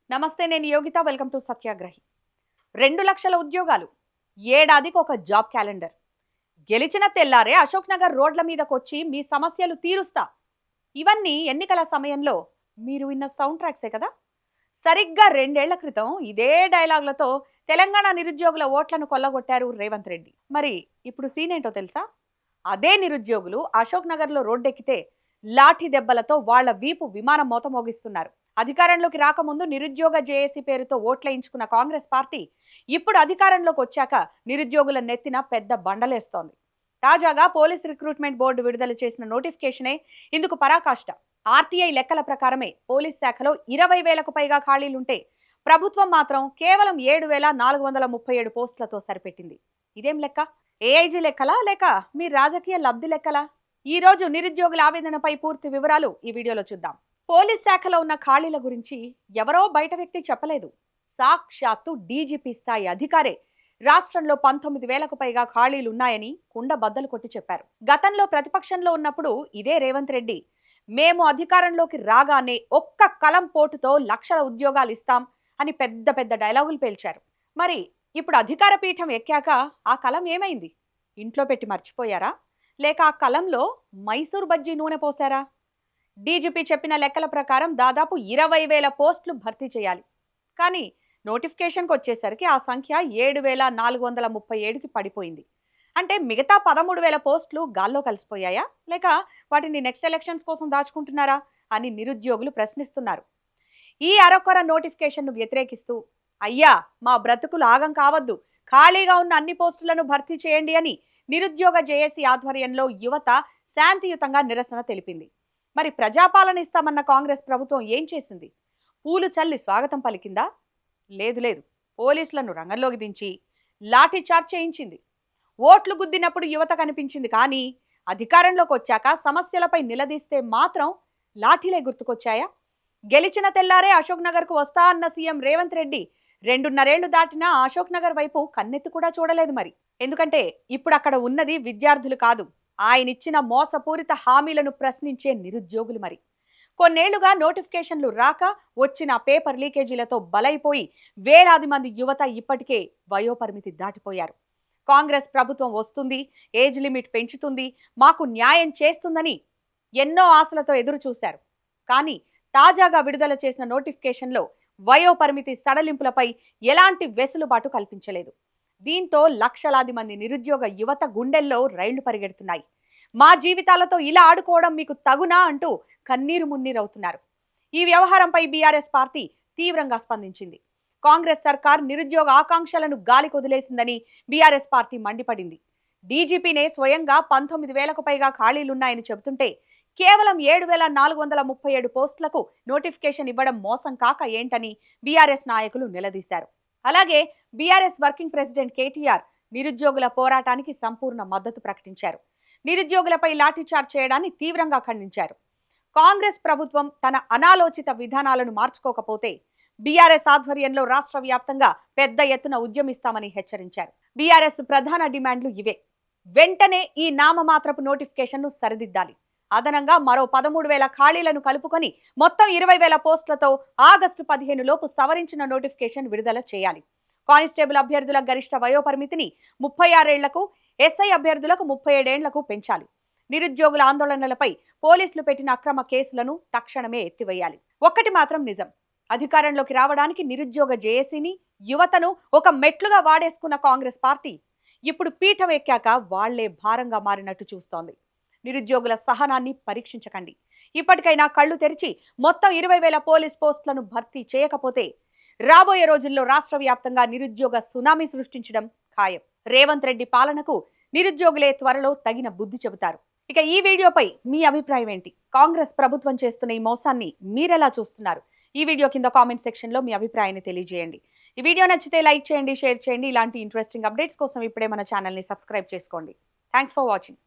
నమస్తే, నేను Yogita. Welcome to సత్యాగ్రహి. 2 లక్షల ఉద్యోగాలు, ఏడాదికి ఒక జాబ్ క్యాలెండర్. గెలిచిన తెల్లారే అశోక్ నగర్ రోడ్ల మీదకొచ్చి మీ సమస్యలు తీరుస్తా. ఇవన్నీ ఎన్నికల సమయంలో మీరు విన్న సౌండ్ ట్రాక్సే కదా. సరిగ్గా 2 ఏళ్ల క్రితం ఇదే డైలాగులతో తెలంగాణ నిరుద్యోగుల ఓట్లను కొల్లగొట్టారు రేవంత్ రెడ్డి. మరి ఇప్పుడు సీన్ ఏంటో తెలుసా? అదే నిరుద్యోగులు అశోక్ నగర్లో రోడ్డెక్కితే లాఠీ దెబ్బలతో వాళ్ల వీపు విమానం మోత మోగిస్తున్నారు. అధికారంలోకి రాకముందు నిరుద్యోగ జేఏసీ పేరుతో ఓట్లేయించుకున్న కాంగ్రెస్ పార్టీ ఇప్పుడు అధికారంలోకి వచ్చాక నిరుద్యోగుల నెత్తిన పెద్ద బండలేస్తోంది. తాజాగా పోలీస్ రిక్రూట్మెంట్ బోర్డు విడుదల చేసిన నోటిఫికేషనే ఇందుకు పరాకాష్ట. ఆర్టీఐ లెక్కల ప్రకారమే పోలీస్ శాఖలో 20,000కు పైగా ఖాళీలుంటే ప్రభుత్వం మాత్రం కేవలం 7,437 పోస్టులతో సరిపెట్టింది. ఇదేం లెక్క? ఏఐజీ లెక్కలా లేక మీ రాజకీయ లబ్ధి లెక్కలా? ఈ రోజు నిరుద్యోగుల ఆవేదనపై పూర్తి వివరాలు ఈ వీడియోలో చూద్దాం. పోలీస్ శాఖలో ఉన్న ఖాళీల గురించి ఎవరో బయట వ్యక్తి చెప్పలేదు. సాక్షాత్తు డీజీపీ స్థాయి అధికారే రాష్ట్రంలో 19,000కు పైగా ఖాళీలున్నాయని కుండ బద్దలు కొట్టి చెప్పారు. గతంలో ప్రతిపక్షంలో ఉన్నప్పుడు ఇదే రేవంత్ రెడ్డి మేము అధికారంలోకి రాగానే ఒక్క కలం పోటుతో లక్షల ఉద్యోగాలు ఇస్తాం అని పెద్ద పెద్ద డైలాగులు పేల్చారు. మరి ఇప్పుడు అధికార పీఠం ఎక్కాక ఆ కలం ఏమైంది? ఇంట్లో పెట్టి మర్చిపోయారా? లేక ఆ కలంలో మైసూర్ బజ్జీ నూనె పోసారా? డీజీపీ చెప్పిన లెక్కల ప్రకారం దాదాపు 20,000 పోస్టులు భర్తీ చేయాలి. కానీ నోటిఫికేషన్కి వచ్చేసరికి ఆ సంఖ్య 7,437కి పడిపోయింది. అంటే మిగతా 13,000 పోస్టులు గాల్లో కలిసిపోయాయా లేక వాటిని నెక్స్ట్ ఎలక్షన్స్ కోసం దాచుకుంటున్నారా అని నిరుద్యోగులు ప్రశ్నిస్తున్నారు. ఈ అరకొర నోటిఫికేషన్ను వ్యతిరేకిస్తూ అయ్యా మా బ్రతుకులు ఆగం కావద్దు, ఖాళీగా ఉన్న అన్ని పోస్టులను భర్తీ చేయండి అని నిరుద్యోగ జేఏసీ ఆధ్వర్యంలో యువత శాంతియుతంగా నిరసన తెలిపింది. మరి ప్రజాపాలన ఇస్తామన్న కాంగ్రెస్ ప్రభుత్వం ఏం చేసింది? పూలు చల్లి స్వాగతం పలికిందా? లేదు. పోలీసులను రంగంలోకి దించి లాఠీ చార్జ్ చేయించింది. ఓట్లు గుద్దినప్పుడు యువత కనిపించింది, కానీ అధికారంలోకి వచ్చాక సమస్యలపై నిలదీస్తే మాత్రం లాఠీలే గుర్తుకొచ్చాయా? గెలిచిన తెల్లారే అశోక్ నగర్కు వస్తా అన్న సీఎం రేవంత్ రెడ్డి 2.5 ఏళ్లు దాటినా అశోక్ నగర్ వైపు కన్నెత్తి కూడా చూడలేదు. మరి ఎందుకంటే ఇప్పుడు అక్కడ ఉన్నది విద్యార్థులు కాదు, ఆయన ఇచ్చిన మోసపూరిత హామీలను ప్రశ్నించే నిరుద్యోగులు. మరి కొన్నేళ్లుగా నోటిఫికేషన్లు రాక వచ్చిన పేపర్ లీకేజీలతో బలైపోయి వేలాది మంది యువత ఇప్పటికే వయోపరిమితి దాటిపోయారు. కాంగ్రెస్ ప్రభుత్వం వస్తుంది, ఏజ్ లిమిట్ పెంచుతుంది, మాకు న్యాయం చేస్తుందని ఎన్నో ఆశలతో ఎదురు చూశారు. కానీ తాజాగా విడుదల చేసిన నోటిఫికేషన్లో వయోపరిమితి సడలింపులపై ఎలాంటి వెసులుబాటు కల్పించలేదు. దీంతో లక్షలాది మంది నిరుద్యోగ యువత గుండెల్లో రైళ్లు పరిగెడుతున్నాయి. మా జీవితాలతో ఇలా ఆడుకోవడం మీకు తగునా అంటూ కన్నీరు మున్నీరవుతున్నారు. ఈ వ్యవహారంపై బీఆర్ఎస్ పార్టీ తీవ్రంగా స్పందించింది. కాంగ్రెస్ సర్కార్ నిరుద్యోగ ఆకాంక్షలను గాలి కొదిలేసిందని బీఆర్ఎస్ పార్టీ మండిపడింది. డీజీపీనే స్వయంగా 19,000కు పైగా ఖాళీలున్నాయని చెబుతుంటే కేవలం 7,437 పోస్టులకు నోటిఫికేషన్ ఇవ్వడం మోసం కాక ఏంటని బీఆర్ఎస్ నాయకులు నిలదీశారు. అలాగే బీఆర్ఎస్ వర్కింగ్ ప్రెసిడెంట్ కేటీఆర్ నిరుద్యోగుల పోరాటానికి సంపూర్ణ మద్దతు ప్రకటించారు. నిరుద్యోగులపై లాఠీచార్జ్ చేయడాన్ని తీవ్రంగా ఖండించారు. కాంగ్రెస్ ప్రభుత్వం తన అనాలోచిత విధానాలను మార్చుకోకపోతే బీఆర్ఎస్ ఆధ్వర్యంలో రాష్ట్ర వ్యాప్తంగా పెద్ద ఎత్తున ఉద్యమిస్తామని హెచ్చరించారు. బీఆర్ఎస్ ప్రధాన డిమాండ్లు ఇవే. వెంటనే ఈ నామమాత్రపు నోటిఫికేషన్ను సరిదిద్దాలి. అదనంగా మరో 13,000 ఖాళీలను కలుపుకొని మొత్తం 20,000 పోస్టులతో ఆగస్టు 15 లోపు సవరించిన నోటిఫికేషన్ విడుదల చేయాలి. కానిస్టేబుల్ అభ్యర్థుల గరిష్ట వయోపరిమితిని 36 ఏళ్లకు, ఎస్ఐ అభ్యర్థులకు 37 ఏళ్లకు పెంచాలి. నిరుద్యోగుల ఆందోళనలపై పోలీసులు పెట్టిన అక్రమ కేసులను తక్షణమే ఎత్తివేయాలి. ఒక్కటి మాత్రం నిజం, అధికారంలోకి రావడానికి నిరుద్యోగ జేఏసీని, యువతను ఒక మెట్లుగా వాడేసుకున్న కాంగ్రెస్ పార్టీ ఇప్పుడు పీఠం ఎక్కాక వాళ్లే భారంగా మారినట్టు చూస్తోంది. నిరుద్యోగుల సహనాన్ని పరీక్షించకండి. ఇప్పటికైనా కళ్లు తెరిచి మొత్తం 20,000 పోలీస్ పోస్టులను భర్తీ చేయకపోతే రాబోయే రోజుల్లో రాష్ట్ర వ్యాప్తంగా నిరుద్యోగ సునామీ సృష్టించడం ఖాయం. రేవంత్ రెడ్డి పాలనకు నిరుద్యోగులే త్వరలో తగిన బుద్ధి చెబుతారు. ఇక ఈ వీడియోపై మీ అభిప్రాయం ఏంటి? కాంగ్రెస్ ప్రభుత్వం చేస్తున్న ఈ మోసాన్ని మీరెలా చూస్తున్నారు? ఈ వీడియో కింద కామెంట్ సెక్షన్ లో మీ అభిప్రాయాన్ని తెలియజేయండి. ఈ వీడియో నచ్చితే లైక్ చేయండి, షేర్ చేయండి. ఇలాంటి ఇంట్రెస్టింగ్ అప్డేట్స్ కోసం ఇప్పుడే మన ఛానల్ ని సబ్స్క్రైబ్ చేసుకోండి. Thanks for watching.